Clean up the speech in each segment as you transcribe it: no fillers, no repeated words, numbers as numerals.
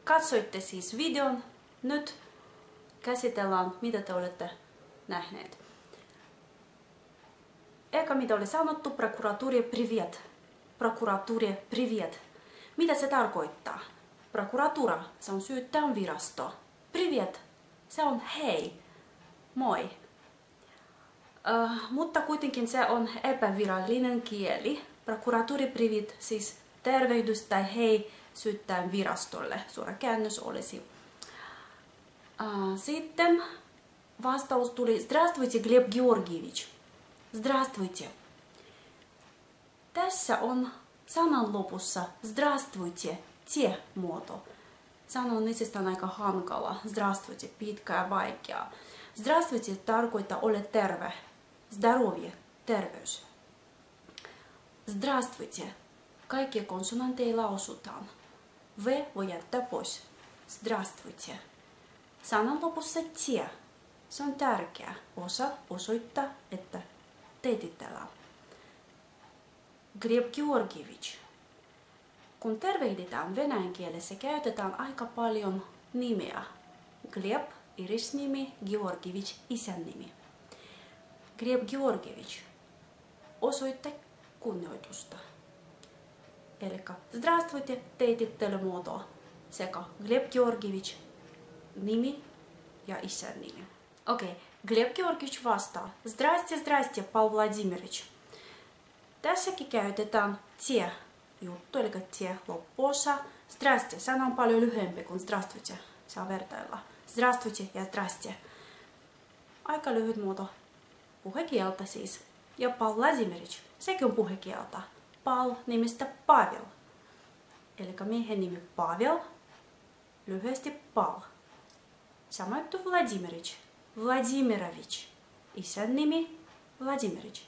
katsoitte siis videon. Nyt käsitellään, mitä te olette nähneet. Eka mitä oli sanottu, prokuratuurie privet. Prokuratuurie privet. Mitä se tarkoittaa? Prokuratura, se on syyttäjän virasto. Privet, se on hei, moi. Mutta kuitenkin se on epävirallinen kieli. Prokuratuurie privet, siis tervehdys tai hei syyttäjän virastolle. Suora käännös olisi. Sitten vastaus tuli: Здравствуйте, Глеб Георгиевич. Здравствуйте. Tässä on sanan lopussa Здравствуйте, tie-muoto. Sana on itsestään aika hankala. Здравствуйте, pitkä ja vaikea. Здравствуйте tarkoittaa ole terve. Здоровье, terveys. Здравствуйте. Kaikkia konsonantteja lausutaan. V voi jättää pois. Здравствуйте. Sanan lopussa tie. Se on tärkeä osa osoittaa, että teititellään. Gleb Georgievich. Kun tervehditään venäjän kielessä, käytetään aika paljon nimeä. Gleb, irisnimi, Georgievich, isän nimi. Gleb Georgievich. Osoitte kunnioitusta. Eli Здравствуйте, teitittelymuoto sekä Gleb Georgievich, nimi ja isän nimi. Okei, Gleb Georgievich vastaa: Здрасте, здрасте, Paul Vladimirovich. Tässäkin käytetään tie juttu, eli tie loppuosa. Здрасте, sana on paljon lyhyempi kuin Здравствуйте. Saa vertailla. Здравствуйте ja Здрасте. Aika lyhyt muoto. Puhekieltä siis. Ja Paul Vladimirovich, sekin on puhekieltä. Paul nimistä Pavel. Eli miehen nimi Pavel, lyhyesti Paul. Samoin Vladimirovich, Vladimirovich. Isän nimi Vladimirovich.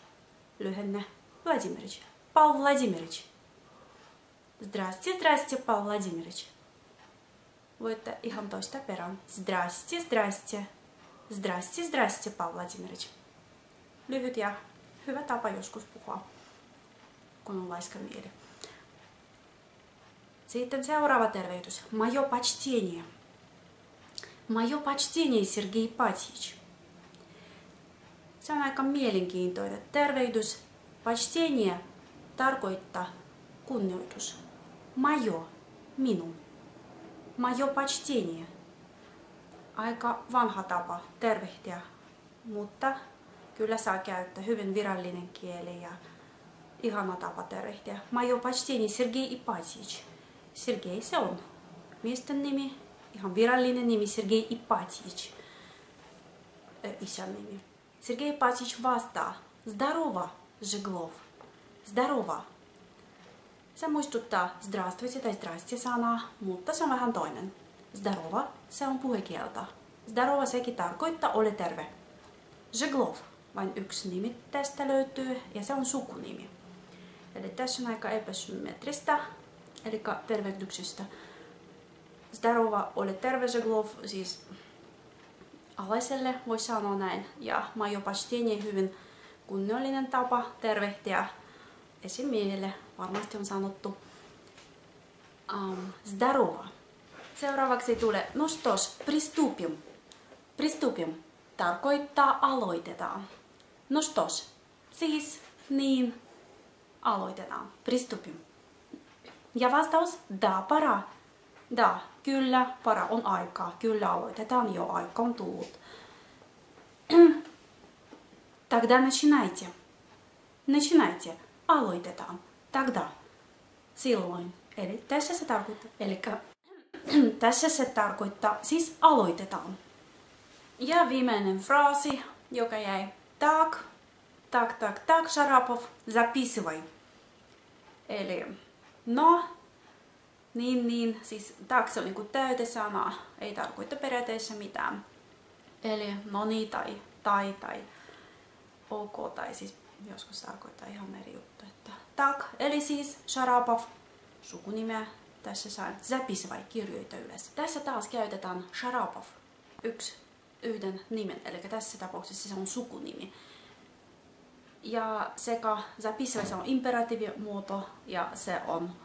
Lyhenne Vladimirovich. Paul Vladimirovich. Здрасте, здрасте, Paul Vladimirovich. Voitte ihan toista perään. Здрасте, здрасте. Здрасте, здрасте, Paul Vladimirovich. Lyhyt ja hyvä tapa joskus puhua, kun on laiska mieli. Sitten seuraava tervehdys. Моё почтение. Моё почтение, Sergei Ipatьевич. Se on aika mielenkiintoinen tervehdys. Почтение tarkoittaa kunnioitus. Моё, minun. Моё почтение. Aika vanha tapa tervehtiä, mutta kyllä saa käyttää hyvin virallinen kieli ja ihana tapa tervehtiä. Моё почтение, Sergei Ipatьевич. Sergei se on miesten nimi, ihan virallinen nimi Sergei Ipatьевич. Isän nimi. Sergei Ipatьевич vastaa: Здорово, Жиглов. Здорово. Se muistuttaa здравствуйте tai здрасте sanaa, mutta se on vähän toinen. Здорово, se on puhekieltä. Здорово sekin tarkoittaa ole terve. Жиглов, vain yksi nimi tästä löytyy ja se on sukunimi. Eli tässä on aika epäsymmetristä, eli tervehdyksestä. Здорово, ole terve, Жиглов, siis alaiselle voi sanoa näin. Ja моё почтение, hyvin kunnollinen tapa tervehtiä. Esimiehelle varmasti on sanottu Здорово. Seuraavaksi tulee ну что ж, приступим. Приступим tarkoittaa aloitetaan. Ну что ж, siis niin aloitetaan. Приступим. Ja vastaus: Да, пора. Да, kyllä, para on aikaa. Kyllä aloitetaan, jo aika on tullut. Тогда начинайте. Начинайте. Aloitetaan. Тогда. Silloin. Eli tässä se tarkoittaa. Tässä se tarkoittaa, siis aloitetaan. Ja viimeinen fraasi, joka jäi. Так, так, Sharapov, записывай. Eli no, niin, siis tak se on niinku täytesana, ei tarkoita periaatteessa mitään. Eli no niin tai ok tai siis joskus tarkoittaa ihan eri juttu. Että tak, eli siis Sharapov, sukunimeä, tässä saa записывай, kirjoita ylös. Tässä taas käytetään Sharapov, yhden nimen, eli tässä tapauksessa se on sukunimi. Ja sekä записывай, se on imperatiivimuoto ja se on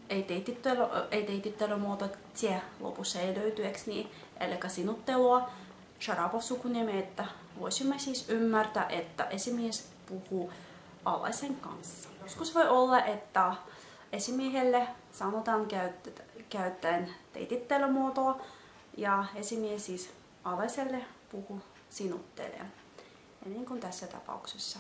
ei teitittelumuoto tie lopussa ei löyty, niin, eli sinuttelua Sharapov sukunimi, että voisimme siis ymmärtää, että esimies puhuu alaisen kanssa. Joskus voi olla, että esimiehelle sanotaan käyttäen teitittelumuotoa ja esimies siis alaiselle puhuu sinuttelee. Ja niin kuin tässä tapauksessa.